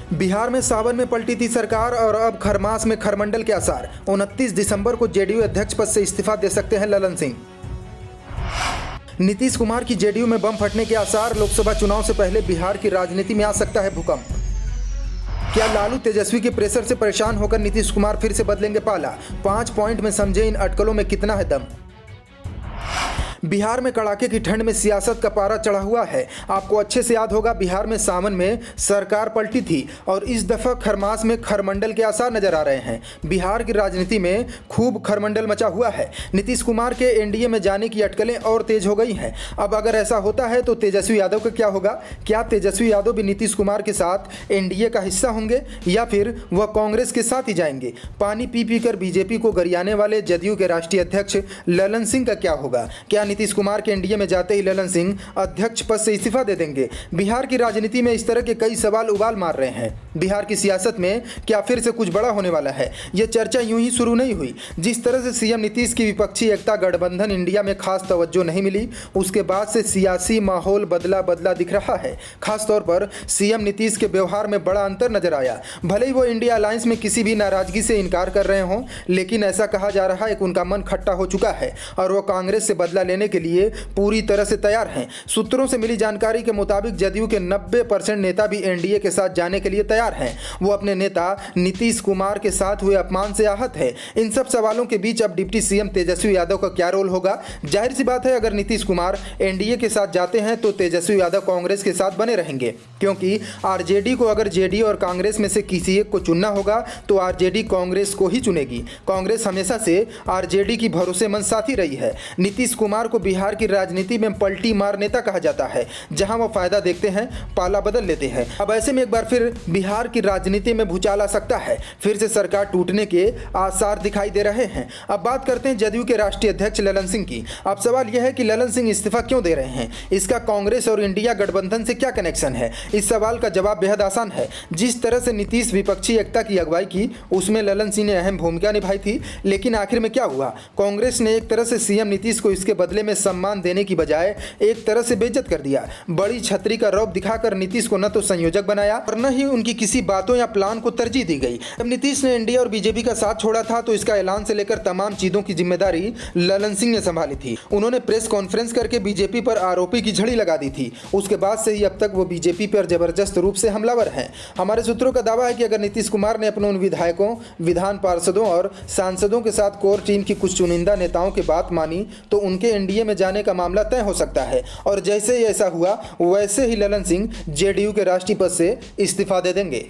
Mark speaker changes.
Speaker 1: बिहार में सावन में पलटी थी सरकार और अब खरमास में खरमंडल के आसार। 29 दिसंबर को जेडीयू अध्यक्ष पद से इस्तीफा दे सकते हैं ललन सिंह। नीतीश कुमार की जेडीयू में बम फटने के आसार। लोकसभा चुनाव से पहले बिहार की राजनीति में आ सकता है भूकंप। क्या लालू तेजस्वी के प्रेशर से परेशान होकर नीतीश कुमार फिर से बदलेंगे पाला? 5 पॉइंट में समझे इन अटकलों में कितना है दम। बिहार में कड़ाके की ठंड में सियासत का पारा चढ़ा हुआ है। आपको अच्छे से याद होगा बिहार में सावन में सरकार पलटी थी और इस दफा खरमास में खरमंडल के आसार नजर आ रहे हैं। बिहार की राजनीति में खूब खरमंडल मचा हुआ है। नीतीश कुमार के एनडीए में जाने की अटकलें और तेज हो गई हैं। अब अगर ऐसा होता है तो तेजस्वी यादव का क्या होगा? क्या तेजस्वी यादव भी नीतीश कुमार के साथ एनडीए का हिस्सा होंगे या फिर वह कांग्रेस के साथ ही जाएंगे? पानी पी पी कर बीजेपी को गरियाने वाले जदयू के राष्ट्रीय अध्यक्ष ललन सिंह का क्या होगा? क्या नीतीश कुमार के एनडीए में जाते ही ललन सिंह अध्यक्ष पद से इस्तीफा दे देंगे? बिहार की राजनीति में इस तरह के कई सवाल उबाल मार रहे हैं। बिहार की सियासत में क्या फिर से कुछ बड़ा होने वाला है? यह चर्चा यूं ही शुरू नहीं हुई। जिस तरह से सीएम नीतीश की विपक्षी एकता गठबंधन इंडिया में खास तवज्जो नहीं मिली, उसके बाद से सियासी माहौल बदला दिख रहा है। खासतौर पर सीएम नीतीश के व्यवहार में बड़ा अंतर नजर आया। भले ही वो इंडिया अलायंस में किसी भी नाराजगी से इनकार कर रहे हों, लेकिन ऐसा कहा जा रहा है कि उनका मन खट्टा हो चुका है और वो कांग्रेस से बदला लेने के लिए पूरी तरह से तैयार हैं। सूत्रों से मिली जानकारी के मुताबिक जदयू के 90% नेता भी एनडीए के साथ जाने के लिए तैयार हैं। वो अपने नेता नीतीश कुमार के साथ हुए अपमान से आहत है। इन सब सवालों के बीच अब डिप्टी सीएम तेजस्वी यादव का क्या रोल होगा? जाहिर सी बात है, अगर नीतीश कुमार एनडीए के साथ जाते हैं तो तेजस्वी यादव कांग्रेस के साथ बने रहेंगे, क्योंकि आरजेडी को अगर जेडीयू और कांग्रेस में से किसी एक को चुनना होगा तो आरजेडी कांग्रेस को ही चुनेगी। कांग्रेस हमेशा से आरजेडी की भरोसेमंद साथी रही है। नीतीश कुमार को बिहार की राजनीति में पलटी मार नेता कहा जाता है। जहां वो फायदा देखते हैं, पाला बदल लेते हैं। अब ऐसे में एक बार फिर बिहार की राजनीति में भूचाल आ सकता है। फिर से सरकार टूटने के आसार दिखाई दे रहे हैं। अब बात करते हैं जदयू के राष्ट्रीय अध्यक्ष ललन सिंह की। अब सवाल यह है कि ललन सिंह इस्तीफा क्यों दे रहे हैं? इसका कांग्रेस और इंडिया गठबंधन से क्या कनेक्शन है? इस सवाल का जवाब बेहद आसान है। जिस तरह से नीतीश विपक्षी एकता की अगुवाई की, उसमें ललन सिंह ने अहम भूमिका निभाई थी। लेकिन आखिर में क्या हुआ? कांग्रेस ने एक तरह से सीएम नीतीश को इसके बदले में सम्मान देने की बजाय एक तरह से बेइज्जत कर दिया। बड़ी छतरी का रौब दिखाकर नीतीश को न तो संयोजक बनाया और न ही उनकी किसी बातों या प्लान को तरजीह दी गई। जब नीतीश ने एनडीए और बीजेपी का साथ छोड़ा था तो इसका ऐलान से लेकर तमाम चीजों की जिम्मेदारी ललन सिंह ने संभाली थी। उन्होंने प्रेस कॉन्फ्रेंस करके बीजेपी पर आरोपी की झड़ी लगा दी थी। उसके बाद से ही अब तक वो बीजेपी पर जबरदस्त रूप से हमलावर हैं। हमारे सूत्रों का दावा है कि अगर नीतीश कुमार ने अपने उन विधायकों, विधान पार्षदों और सांसदों के साथ कोर टीम की कुछ चुनिंदा नेताओं की बात मानी तो उनके एनडीए में जाने का मामला तय हो सकता है। और जैसे ही ऐसा हुआ वैसे ही ललन सिंह जेडीयू के राष्ट्रीय पद से इस्तीफा दे देंगे।